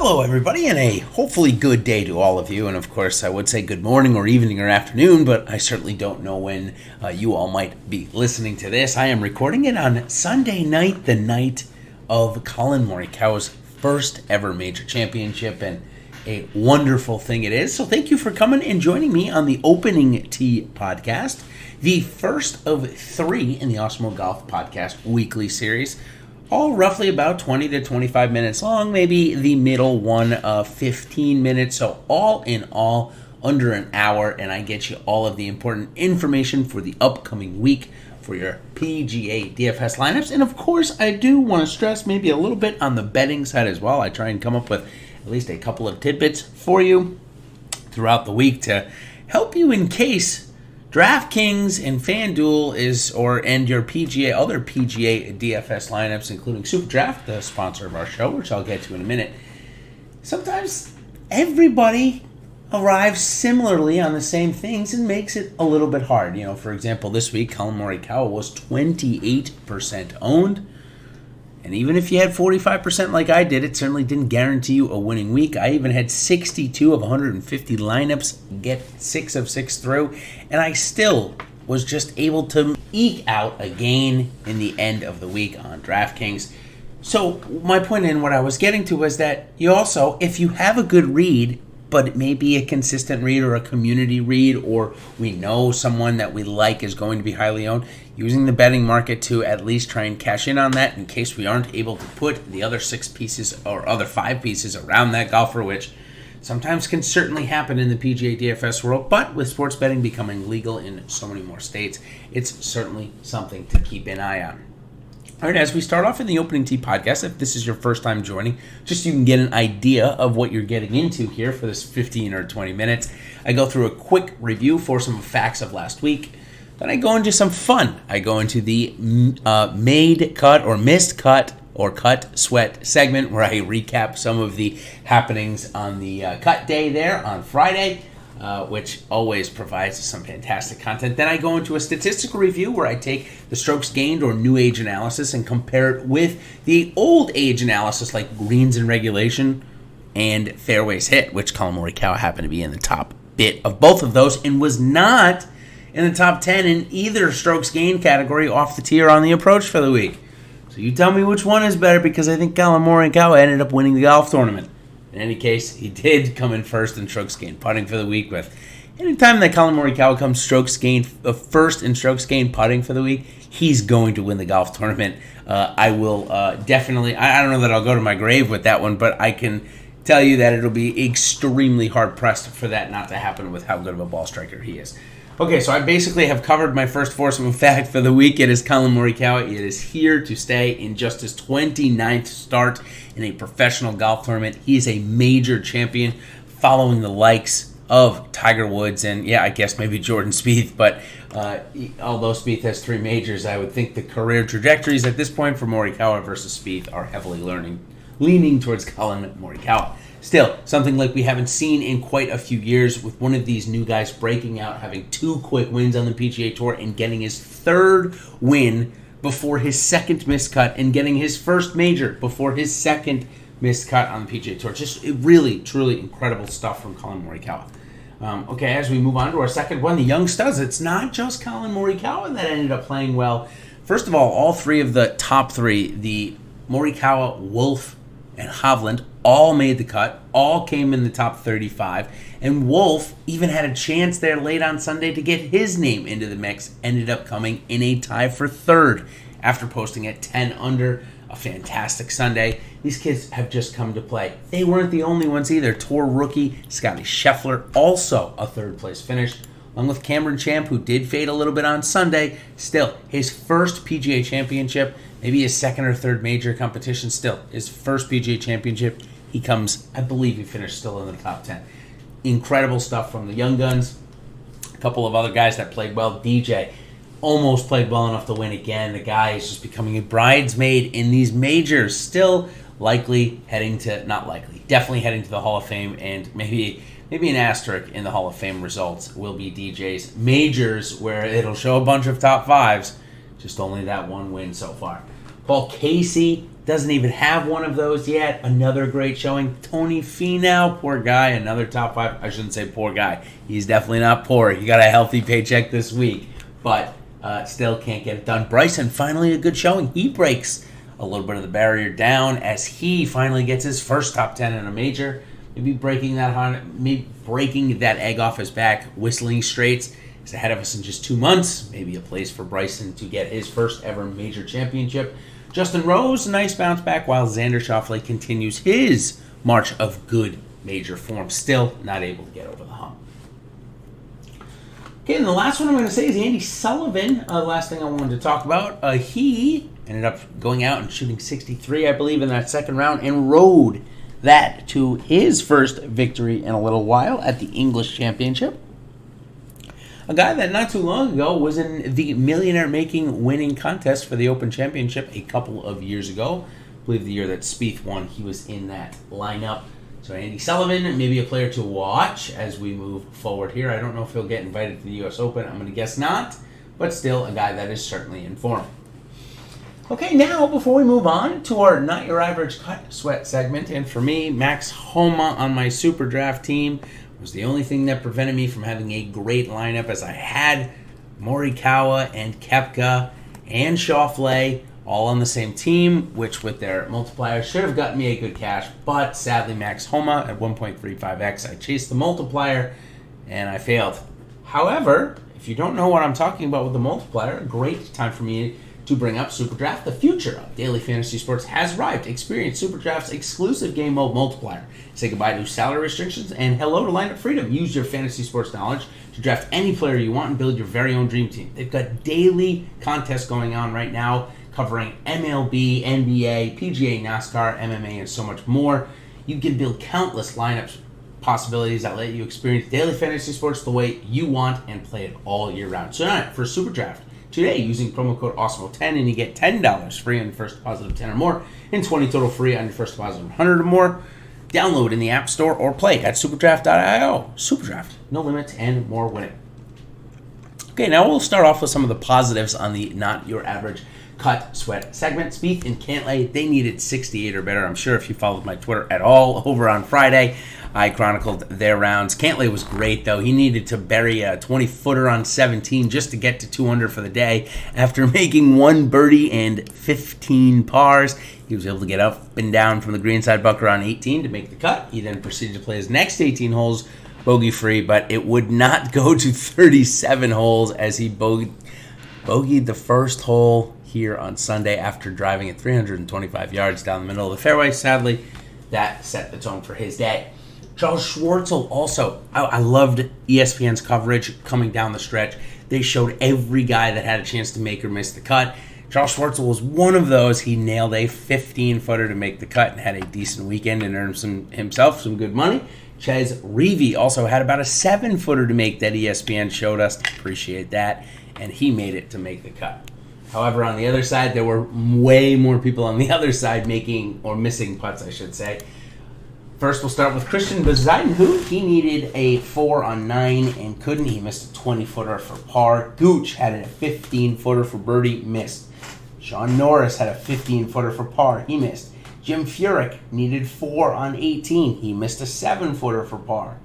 Hello, everybody, and a hopefully good day to all of you. And of course, I would say good morning or evening or afternoon, but I certainly don't know when you all might be listening to this. I am recording it on Sunday night, the night of Collin Morikawa's first ever major championship, and a wonderful thing it is. So thank you for coming and joining me on the Opening Tee podcast, the first of three in the Awesemo Golf Podcast weekly series. All roughly about 20 to 25 minutes long, maybe the middle one 15 minutes. So all in all, under an hour, and I get you all of the important information for the upcoming week for your PGA DFS lineups. And of course, I do want to stress maybe a little bit on the betting side as well. I try and come up with at least a couple of tidbits for you throughout the week to help you in case DraftKings and FanDuel and your other PGA DFS lineups, including SuperDraft, the sponsor of our show, which I'll get to in a minute. Sometimes everybody arrives similarly on the same things and makes it a little bit hard. You know, for example, this week, Collin Morikawa was 28% owned. And even if you had 45% like I did, it certainly didn't guarantee you a winning week. I even had 62 of 150 lineups get 6 of 6 through, and I still was just able to eke out a gain in the end of the week on DraftKings. So my point in what I was getting to was that you also, if you have a good read, but it may be a consistent read or a community read, or we know someone that we like is going to be highly owned, using the betting market to at least try and cash in on that in case we aren't able to put the other 6 pieces or other 5 pieces around that golfer, which sometimes can certainly happen in the PGA DFS world, but with sports betting becoming legal in so many more states, it's certainly something to keep an eye on. All right, as we start off in the Opening Tee podcast, if this is your first time joining, just so you can get an idea of what you're getting into here for this 15 or 20 minutes, I go through a quick review for some facts of last week. Then I go into some fun. I go into the made cut or missed cut or cut sweat segment where I recap some of the happenings on the cut day there on Friday, which always provides some fantastic content. Then I go into a statistical review where I take the strokes gained or new age analysis and compare it with the old age analysis like greens in regulation and fairways hit, which Collin Morikawa happened to be in the top bit of both of those and was not in the top 10 in either strokes gained category off the tee or on the approach for the week. So you tell me which one is better, because I think Collin Morikawa ended up winning the golf tournament. In any case, he did come in first in strokes gained putting for the week. With anytime that Collin Morikawa comes first in strokes gained putting for the week, he's going to win the golf tournament. I will definitely, I don't know that I'll go to my grave with that one, but I can tell you that it'll be extremely hard pressed for that not to happen with how good of a ball striker he is. Okay, so I basically have covered my first foursome of fact for the week. It is Collin Morikawa. It is here to stay in just his 29th start in a professional golf tournament. He is a major champion following the likes of Tiger Woods and, yeah, I guess maybe Jordan Spieth. But although Spieth has 3 majors, I would think the career trajectories at this point for Morikawa versus Spieth are heavily leaning towards Collin Morikawa. Still, something like we haven't seen in quite a few years, with one of these new guys breaking out, having 2 quick wins on the PGA Tour and getting his 3rd win before his 2nd missed cut, and getting his first major before his 2nd missed cut on the PGA Tour. Just really, truly incredible stuff from Collin Morikawa. Okay, as we move on to our second one, the young studs. It's not just Collin Morikawa that ended up playing well. First of all 3 of the top 3, the Morikawa, Wolff, and Hovland, all made the cut, all came in the top 35, and Wolff even had a chance there late on Sunday to get his name into the mix, ended up coming in a tie for 3rd after posting at 10 under, a fantastic Sunday. These kids have just come to play. They weren't the only ones either. Tour rookie Scotty Scheffler, also a 3rd place finish, along with Cameron Champ, who did fade a little bit on Sunday. Still, his first PGA Championship, maybe his 2nd or 3rd major competition, still his first PGA Championship. He comes, I believe he finished still in the top 10. Incredible stuff from the young guns. A couple of other guys that played well. DJ almost played well enough to win again. The guy is just becoming a bridesmaid in these majors. Still definitely heading to the Hall of Fame, and maybe an asterisk in the Hall of Fame results will be DJ's majors, where it'll show a bunch of top 5s, just only that one win so far. Paul Casey doesn't even have one of those yet. Another great showing. Tony Finau, poor guy, another top 5. I shouldn't say poor guy. He's definitely not poor. He got a healthy paycheck this week, but still can't get it done. Bryson, finally a good showing. He breaks a little bit of the barrier down as he finally gets his first top 10 in a major. Maybe breaking that egg off his back. Whistling Straits is ahead of us in just 2 months. Maybe a place for Bryson to get his first ever major championship. Justin Rose, nice bounce back, while Xander Schauffele continues his march of good major form. Still not able to get over the hump. Okay, and the last one I'm going to say is Andy Sullivan. Last thing I wanted to talk about. He ended up going out and shooting 63, I believe, in that second round and rode that to his first victory in a little while at the English Championship. A guy that not too long ago was in the millionaire making winning contest for the Open Championship a couple of years ago. I believe the year that Spieth won, he was in that lineup. So Andy Sullivan, maybe a player to watch as we move forward here. I don't know if he'll get invited to the U.S. Open. I'm going to guess not, but still a guy that is certainly in form. Okay, now before we move on to our Not Your Average Cut Sweat segment, and for me, Max Homa on my SuperDraft team was the only thing that prevented me from having a great lineup, as I had Morikawa and Koepka and Schauffele all on the same team, which with their multiplier should have gotten me a good cash, but sadly Max Homa at 1.35x, I chased the multiplier and I failed. However, if you don't know what I'm talking about with the multiplier, a great time for me to bring up SuperDraft. The future of daily fantasy sports has arrived. Experience SuperDraft's exclusive game mode multiplier. Say goodbye to salary restrictions and hello to lineup freedom. Use your fantasy sports knowledge to draft any player you want and build your very own dream team. They've got daily contests going on right now covering MLB, NBA, PGA, NASCAR, MMA, and so much more. You can build countless lineups possibilities that let you experience daily fantasy sports the way you want and play it all year round. So now for SuperDraft today using promo code Awesemo10 and you get $10 free on your first deposit of 10 or more and 20 total free on your first deposit of 100 or more. Download in the App Store or play at superdraft.io. SuperDraft, no limits and more winning. Okay, now we'll start off with some of the positives on the Not Your Average Cut Sweat segment. Spieth and Cantlay, they needed 68 or better. I'm sure if you followed my Twitter at all over on Friday, I chronicled their rounds. Cantlay was great, though. He needed to bury a 20-footer on 17 just to get to 200 for the day. After making 1 birdie and 15 pars, he was able to get up and down from the greenside bunker on 18 to make the cut. He then proceeded to play his next 18 holes bogey-free, but it would not go to 37 holes as he bogeyed the first hole here on Sunday after driving at 325 yards down the middle of the fairway. Sadly, that set the tone for his day. Charles Schwartzel also, I loved ESPN's coverage coming down the stretch. They showed every guy that had a chance to make or miss the cut. Charles Schwartzel was one of those. He nailed a 15-footer to make the cut and had a decent weekend and earned himself some good money. Ches Reavie also had about a 7-footer to make that ESPN showed us. Appreciate that. And he made it to make the cut. However, on the other side, there were way more people on the other side making, or missing putts, I should say. First, we'll start with Christian Bezuidenhout, who he needed a 4 on 9 and couldn't. He missed a 20-footer for par. Gooch had a 15-footer for birdie, missed. Sean Norris had a 15-footer for par. He missed. Jim Furyk needed 4 on 18. He missed a 7-footer for par.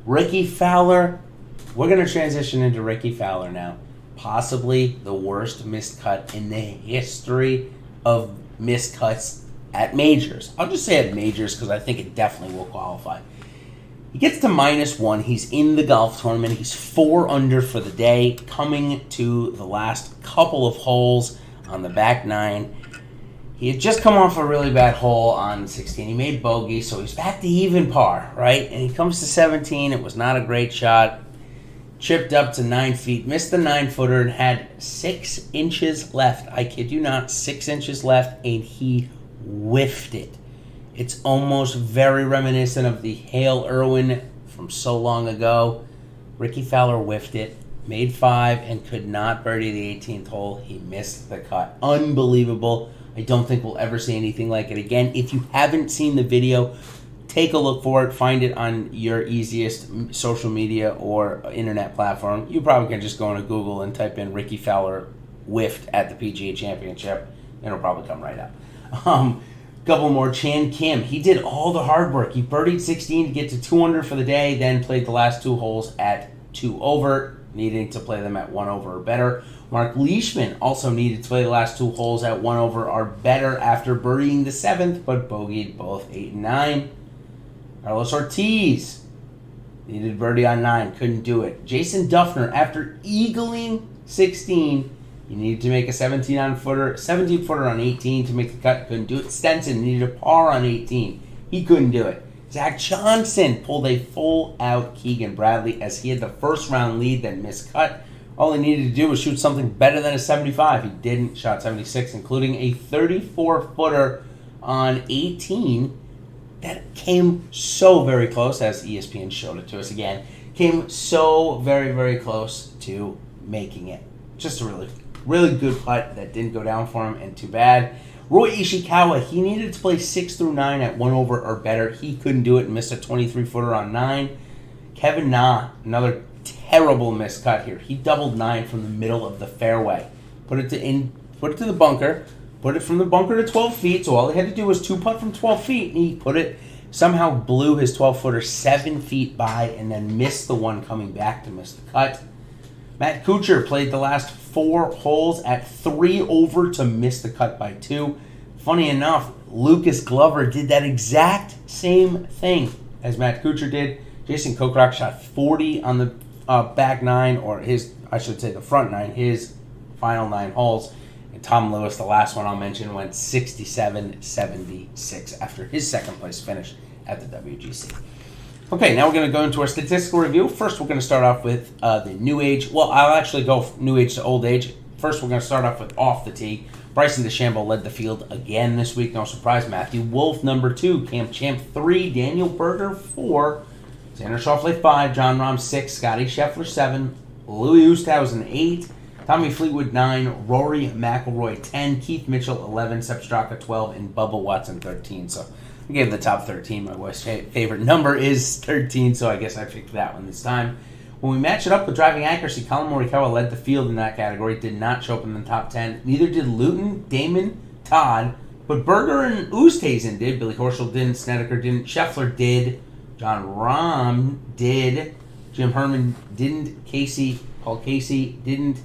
Ricky Fowler, we're going to transition into Ricky Fowler now. Possibly the worst missed cut in the history of missed cuts at majors. I'll just say at majors because I think it definitely will qualify. He gets to -1. He's in the golf tournament. He's 4 under for the day, coming to the last couple of holes on the back 9. He had just come off a really bad hole on 16. He made bogey, so he's back to even par, right? And he comes to 17. It was not a great shot. Chipped up to 9 feet, missed the 9-footer, and had 6 inches left. I kid you not, 6 inches left, and he whiffed it. It's almost very reminiscent of the Hale Irwin from so long ago. Ricky Fowler whiffed it, made 5, and could not birdie the 18th hole. He missed the cut. Unbelievable. I don't think we'll ever see anything like it again. If you haven't seen the video, take a look for it. Find it on your easiest social media or internet platform. You probably can just go into Google and type in Ricky Fowler whiffed at the PGA Championship, and it'll probably come right up. Couple more. Chan Kim. He did all the hard work. He birdied 16 to get to 2 under for the day, then played the last 2 holes at 2 over, needing to play them at 1 over or better. Mark Leishman also needed to play the last 2 holes at 1 over or better after birdieing the 7th, but bogeyed both 8 and 9. Carlos Ortiz needed birdie on 9, couldn't do it. Jason Duffner, after eagling 16, he needed to make a 17-footer on 18 to make the cut, couldn't do it. Stenson needed a par on 18, he couldn't do it. Zach Johnson pulled a full-out Keegan Bradley as he had the first-round lead, then missed cut. All he needed to do was shoot something better than a 75. He didn't, shot 76, including a 34-footer on 18 that came so very close, as ESPN showed it to us again, came so very, very close to making it. Just a really, really good putt that didn't go down for him, and too bad. Roy Ishikawa, he needed to play 6 through 9 at 1 over or better. He couldn't do it and missed a 23-footer on 9. Kevin Na, another terrible miscut here. He doubled 9 from the middle of the fairway. Put it to the bunker. Put it from the bunker to 12 feet. So all he had to do was 2-putt from 12 feet. And he somehow blew his 12-footer 7 feet by and then missed the one coming back to miss the cut. Matt Kuchar played the last 4 holes at 3 over to miss the cut by 2. Funny enough, Lucas Glover did that exact same thing as Matt Kuchar did. Jason Kokrak shot 40 on the back 9, or the front 9, his final 9 holes. And Tom Lewis, the last one I'll mention, went 67-76 after his second place finish at the WGC. Okay, now we're going to go into our statistical review. First, we're going to start off with the new age. Well, I'll actually go new age to old age. First, we're going to start off with off the tee. Bryson DeChambeau led the field again this week. No surprise. Matthew Wolff, number 2. Cam Champ, 3. Daniel Berger, 4. Xander Schauffele, 5. John Rahm, 6. Scotty Scheffler, 7. Louis Oosthuizen, 8. Tommy Fleetwood, 9. Rory McIlroy, 10. Keith Mitchell, 11. Sepp Straka, 12. And Bubba Watson, 13. So I gave the top 13. My wife's favorite number is 13, so I guess I picked that one this time. When we match it up with driving accuracy, Colin Morikawa led the field in that category, did not show up in the top 10. Neither did Luton, Damon, Todd, but Berger and Oosthuizen did. Billy Horschel didn't, Snedeker didn't, Scheffler did, John Rahm did, Jim Herman didn't, Paul Casey didn't,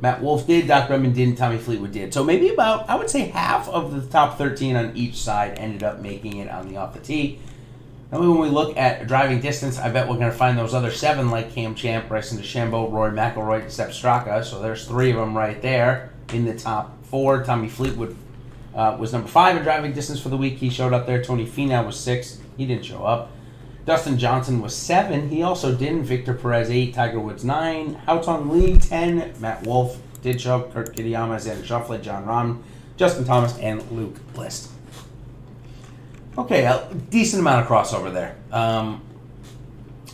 Matt Wolff did, Doc Redman didn't, Tommy Fleetwood did. So maybe about, I would say, half of the top 13 on each side ended up making it on the off the tee. Now when we look at driving distance, I bet we're going to find those other 7 like Cam Champ, Bryson DeChambeau, Rory McIlroy, and Sepp Straka. So there's 3 of them right there in the top 4. Tommy Fleetwood was number 5 in driving distance for the week. He showed up there. Tony Finau was 6. He didn't show up. Dustin Johnson was 7. He also didn't. Victor Perez, 8. Tiger Woods, 9. Haotong Li, 10. Matt Wolff did show up. Kurt Kitayama, Xander Schauffele, John Rahm, Justin Thomas, and Luke List. Okay, a decent amount of crossover there.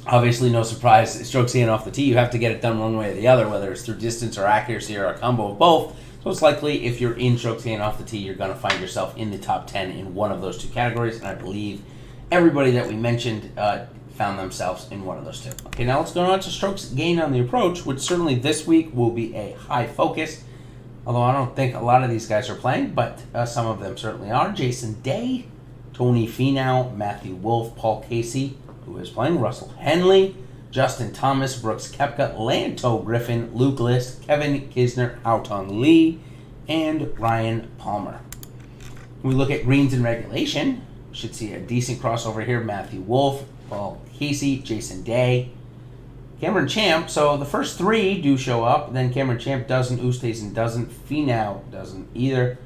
Obviously, no surprise. Strokes in off the tee, you have to get it done one way or the other, whether it's through distance or accuracy or a combo of both. So it's likely if you're in strokes in off the tee, you're going to find yourself in the top 10 in one of those 2 categories. And I believe everybody that we mentioned found themselves in one of those 2. Okay, now let's go on to strokes gained on the approach, which certainly this week will be a high focus. Although I don't think a lot of these guys are playing, but some of them certainly are. Jason Day, Tony Finau, Matthew Wolff, Paul Casey, who is playing, Russell Henley, Justin Thomas, Brooks Koepka, Lanto Griffin, Luke List, Kevin Kisner, Haotong Li, and Ryan Palmer. When we look at greens in regulation, we should see a decent crossover here. Matthew Wolff, Paul Casey, Jason Day, Cameron Champ. So the first 3 do show up. Then Cameron Champ doesn't, Oosthuizen doesn't, Finau doesn't either.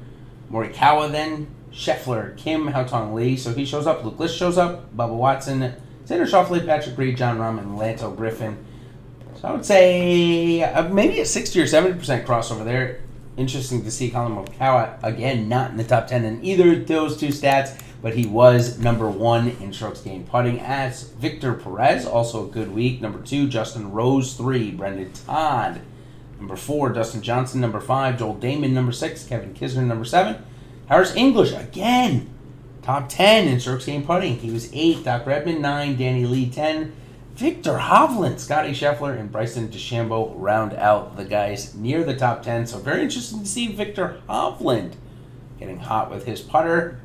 Morikawa then, Scheffler, Kim, Haotong Li, so he shows up. Luke List shows up. Bubba Watson, Xander Schauffele, Patrick Reed, John Rahm, and Lanto Griffin. So I would say maybe a 60 or 70% crossover there. Interesting to see Colin Morikawa, again, not in the top 10 in either of those 2 stats, but he was number 1 in strokes gained putting as Victor Perez, also a good week. Number 2, Justin Rose, 3, Brendan Todd. Number 4, Dustin Johnson. Number 5, Joel Damon. Number 6, Kevin Kisner. Number 7, Harris English, again, top 10 in strokes gained putting. He was 8. Doc Redman, 9. Danny Lee, 10. Victor Hovland, Scotty Scheffler, and Bryson DeChambeau round out the guys near the top 10. So very interesting to see Victor Hovland getting hot with his putter.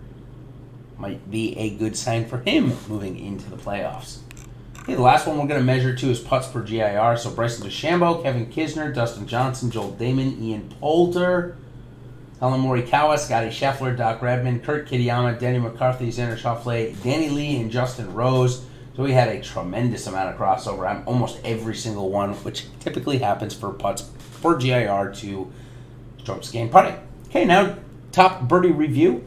might be a good sign for him moving into the playoffs. Okay, the last one we're going to measure to is putts per GIR. So Bryson DeChambeau, Kevin Kisner, Dustin Johnson, Joel Damon, Ian Poulter, Colin Morikawa, Scotty Scheffler, Doc Redman, Kurt Kitayama, Denny McCarthy, Xander Schauffele, Danny Lee, and Justin Rose. So we had a tremendous amount of crossover on almost every single one, which typically happens for putts per GIR to strokes gained putting. Okay, now top birdie review.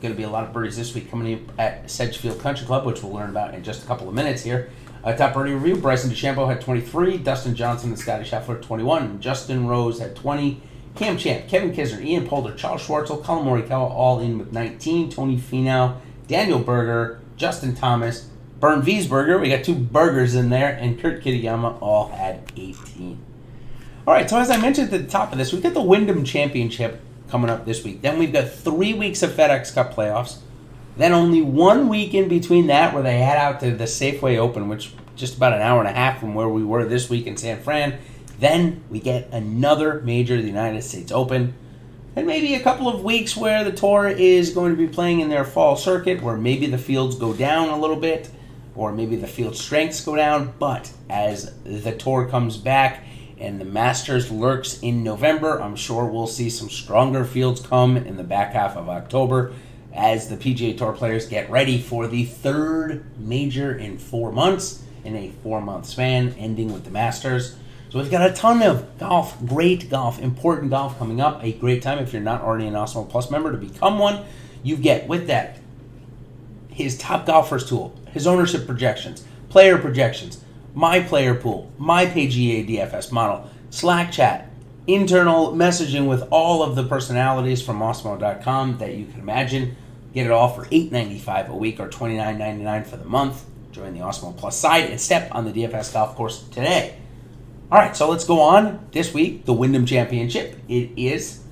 Going to be a lot of birdies this week coming in at Sedgefield Country Club, which we'll learn about in just a couple of minutes here. Top birdie review, Bryson DeChambeau had 23, Dustin Johnson and Scotty Scheffler 21, Justin Rose had 20, Cam Champ, Kevin Kisner, Ian Poulter, Charles Schwartzel, Colin Morikawa all in with 19, Tony Finau, Daniel Berger, Justin Thomas, Bernd Wiesberger, we got 2 burgers in there, and Kurt Kitayama all had 18. All right, so as I mentioned at the top of this, we've got the Wyndham Championship coming up this week. Then we've got 3 weeks of FedEx Cup playoffs. Then only 1 week in between that where they head out to the Safeway Open, which just about an hour and a half from where we were this week in San Fran. Then we get another major, the United States Open. And maybe a couple of weeks where the tour is going to be playing in their fall circuit, where maybe the fields go down a little bit, or maybe the field strengths go down. But as the tour comes back and the Masters lurks in November, I'm sure we'll see some stronger fields come in the back half of October as the PGA Tour players get ready for the 3rd major in 4 months, in a 4-month span, ending with the Masters. So we've got a ton of golf, great golf, important golf coming up. A great time if you're not already an Awesemo Plus member to become one. You get with that his top golfers tool, his ownership projections, player projections, my player pool, my PGA DFS model, Slack chat, internal messaging with all of the personalities from Awesemo.com that you can imagine. Get it all for $8.95 a week or $29.99 for the month. Join the Awesemo Plus site and step on the DFS golf course today. All right, so let's go on. This week, the Wyndham Championship. It is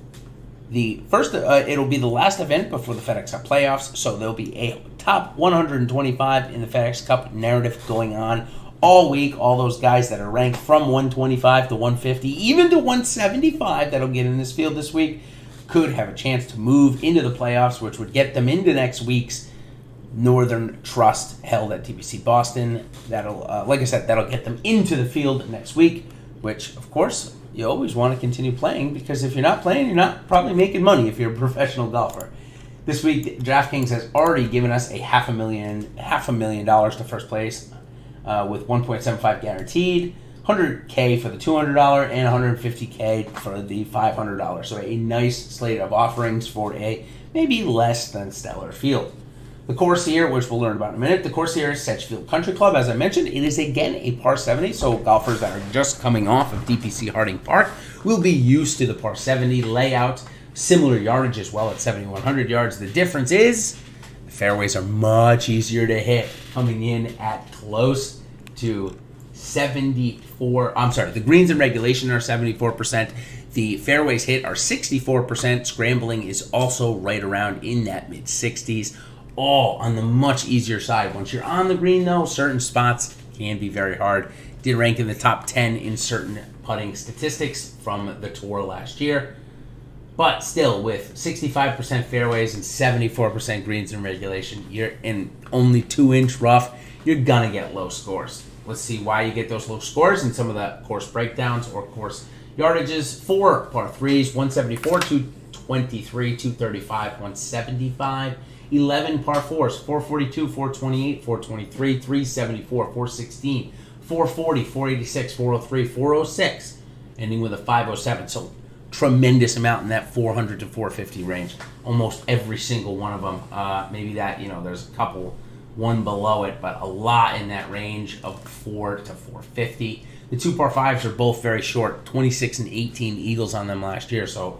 the first, it'll be the last event before the FedEx Cup playoffs, so there'll be a top 125 in the FedEx Cup narrative going on all week. All those guys that are ranked from 125 to 150, even to 175 that'll get in this field this week, could have a chance to move into the playoffs, which would get them into next week's Northern Trust held at TPC Boston. That'll, like I said, that'll get them into the field next week, which, of course, you always want to continue playing, because if you're not playing, you're not probably making money if you're a professional golfer. This week, DraftKings has already given us a $500,000 to first place with 1.75 guaranteed, $100K for the $200, and $150K for the $500. So a nice slate of offerings for a maybe less than stellar field. The course here, which we'll learn about in a minute, the course here is Sedgefield Country Club. As I mentioned, it is again a par 70, so golfers that are just coming off of DPC Harding Park will be used to the par 70 layout. Similar yardage as well at 7,100 yards. The difference is the fairways are much easier to hit, coming in at close to 74. I'm sorry, the greens in regulation are 74%. The fairways hit are 64%. Scrambling is also right around in that mid-60s. All on the much easier side. Once you're on the green, though, certain spots can be very hard. Did rank in the top 10 in certain putting statistics from the tour last year. But still, with 65% fairways and 74% greens in regulation, you're in only 2-inch rough, you're going to get low scores. Let's see why you get those low scores and some of the course breakdowns or course yardages. 4 par 3s, 174, 223, 235, 175. 11 par 4s, 442, 428, 423, 374, 416, 440, 486, 403, 406, ending with a 507. So tremendous amount in that 400 to 450 range. Almost every single one of them. Maybe that, there's a couple, one below it, but a lot in that range of 4 to 450. The 2 par 5s are both very short, 26 and 18 eagles on them last year, so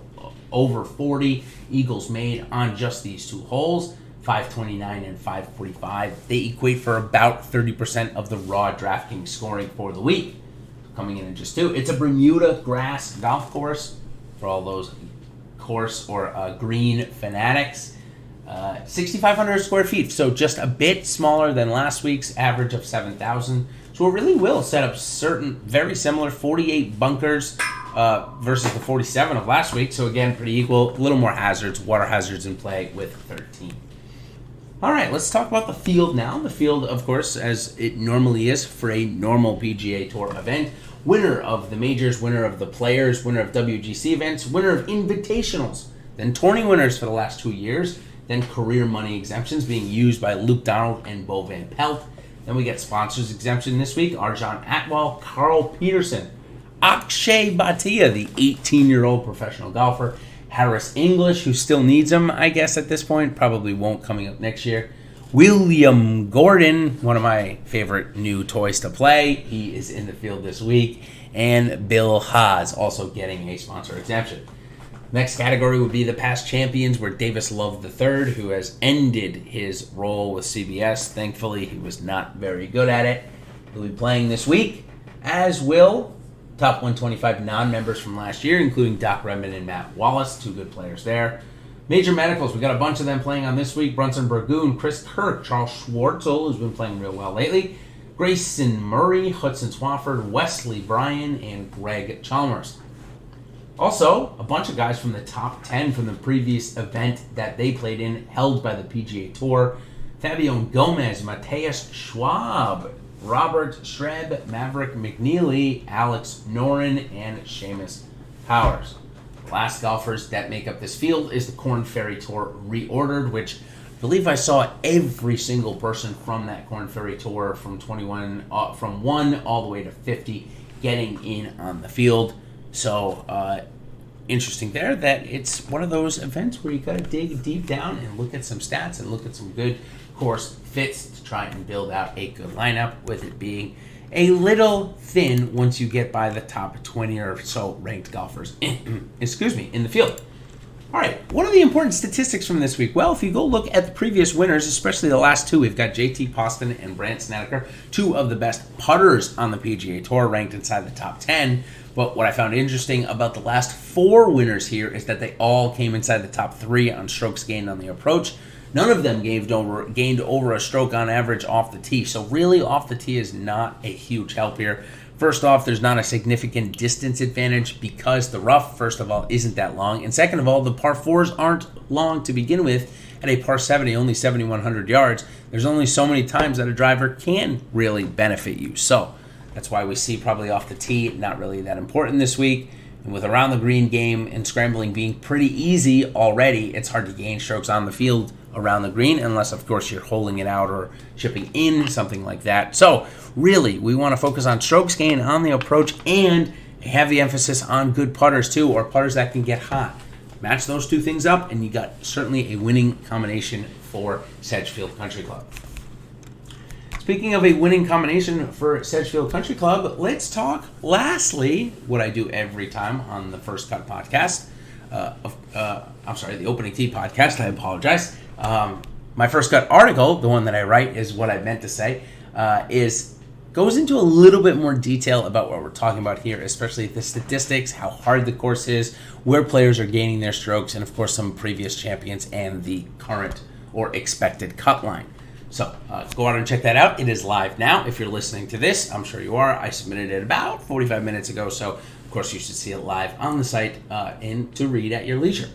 over 40 eagles made on just these 2 holes, 529 and 545. They equate for about 30% of the raw DraftKings scoring for the week, coming in at just 2. It's a Bermuda grass golf course for all those course or green fanatics. 6,500 square feet, so just a bit smaller than last week's average of 7,000. So it really will set up certain very similar 48 bunkers versus the 47 of last week. So again, pretty equal. A little more hazards, water hazards in play with 13. All right, let's talk about the field now. The field, of course, as it normally is for a normal PGA Tour event. Winner of the majors, winner of the players, winner of WGC events, winner of invitationals, then tourney winners for the last 2 years, then career money exemptions being used by Luke Donald and Bo Van Pelt. Then we get sponsors exemption this week, Arjan Atwal, Carl Peterson, Akshay Bhatia, the 18-year-old professional golfer, Harris English, who still needs him, I guess, at this point. Probably won't coming up next year. William Gordon, one of my favorite new toys to play. He is in the field this week. And Bill Haas, also getting a sponsor exemption. Next category would be the past champions, where Davis Love III, who has ended his role with CBS. Thankfully, he was not very good at it. He'll be playing this week, as will top 125 non-members from last year, including Doc Redman and Matt Wallace, 2 good players there. Major medicals, we got a bunch of them playing on this week. Brunson Burgoon, Chris Kirk, Charles Schwartzel, who's been playing real well lately, Grayson Murray, Hudson Swafford, Wesley Bryan, and Greg Chalmers. Also, a bunch of guys from the top 10 from the previous event that they played in, held by the PGA Tour. Fabian Gomez, Mateus Schwab, Robert Streb, Maverick McNeely, Alex Noren, and Seamus Powers. The last golfers that make up this field is the Korn Ferry Tour Reordered, which I believe I saw every single person from that Korn Ferry Tour from 1 all the way to 50 getting in on the field. So interesting there that it's one of those events where you got to dig deep down and look at some stats and look at some good course fits to try and build out a good lineup, with it being a little thin once you get by the top 20 or so ranked golfers in the field. All right, what are the important statistics from this week? Well, if you go look at the previous winners, especially the last 2, we've got JT Poston and Brandt Snedeker, 2 of the best putters on the PGA Tour, ranked inside the top 10. But what I found interesting about the last 4 winners here is that they all came inside the top 3 on strokes gained on the approach. None of them gained over a stroke on average off the tee. So really, off the tee is not a huge help here. First off, there's not a significant distance advantage because the rough, first of all, isn't that long. And second of all, the par 4s aren't long to begin with. At a par 70, only 7,100 yards, there's only so many times that a driver can really benefit you. So that's why we see probably off the tee not really that important this week. And with around the green game and scrambling being pretty easy already, it's hard to gain strokes on the field around the green, unless, of course, you're holing it out or chipping in, something like that. So, really, we want to focus on strokes gained on the approach and a heavy emphasis on good putters, too, or putters that can get hot. Match those 2 things up, and you got certainly a winning combination for Sedgefield Country Club. Speaking of a winning combination for Sedgefield Country Club, let's talk, lastly, what I do every time on the First Cut podcast. The Opening Tee podcast, I apologize. My First Cut article, the one that I write is what I meant to say, goes into a little bit more detail about what we're talking about here, especially the statistics, how hard the course is, where players are gaining their strokes, and of course some previous champions and the current or expected cut line. So go out and check that out. It is live now. If you're listening to this, I'm sure you are. I submitted it about 45 minutes ago, so of course you should see it live on the site and to read at your leisure.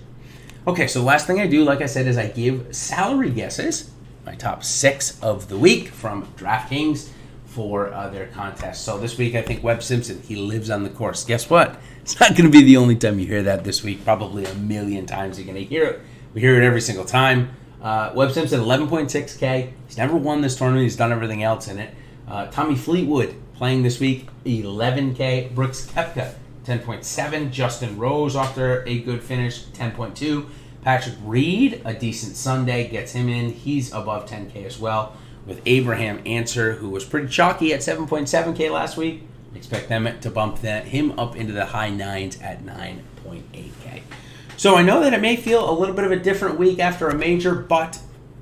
Okay, so the last thing I do, like I said, is I give salary guesses, my top 6 of the week from DraftKings for their contest. So this week, I think Webb Simpson, he lives on the course. Guess what? It's not going to be the only time you hear that this week. Probably a million times you're going to hear it. We hear it every single time. Webb Simpson, 11.6K. He's never won this tournament. He's done everything else in it. Tommy Fleetwood playing this week, 11K. Brooks Koepka, 10.7. Justin Rose, after a good finish, 10.2. Patrick Reed, a decent Sunday, gets him in. He's above 10K as well. With Abraham Answer, who was pretty chalky at 7.7K last week. Expect them to bump him up into the high 9s at 9.8K. So I know that it may feel a little bit of a different week after a major, but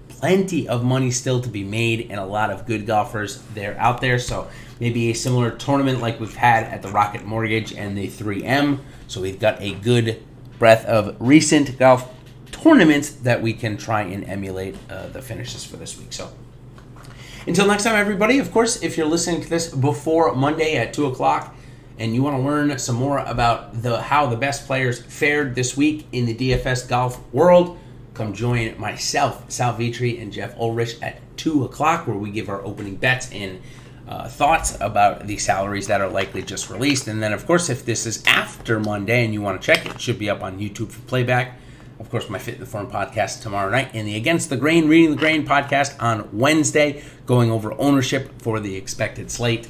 plenty of money still to be made and a lot of good golfers there out there. So maybe a similar tournament like we've had at the Rocket Mortgage and the 3M. So we've got a good breadth of recent golf tournaments that we can try and emulate the finishes for this week. So until next time, everybody, of course, if you're listening to this before Monday at 2 o'clock and you want to learn some more about how the best players fared this week in the DFS golf world, come join myself, Sal Vitri, and Jeff Ulrich at 2 o'clock, where we give our opening bets and thoughts about the salaries that are likely just released. And then, of course, if this is after Monday and you want to check it, should be up on YouTube for playback. Of course, my Fit in the Form podcast tomorrow night, and the Against the Grain, Reading the Grain podcast on Wednesday, going over ownership for the expected slate.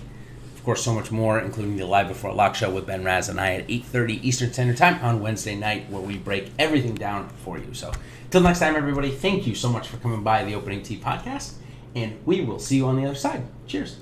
Of course, so much more, including the Live Before Lock show with Ben Raz and I at 8:30 Eastern Standard Time on Wednesday night, where we break everything down for you. So, until next time, everybody, thank you so much for coming by the Opening Tee podcast, and we will see you on the other side. Cheers.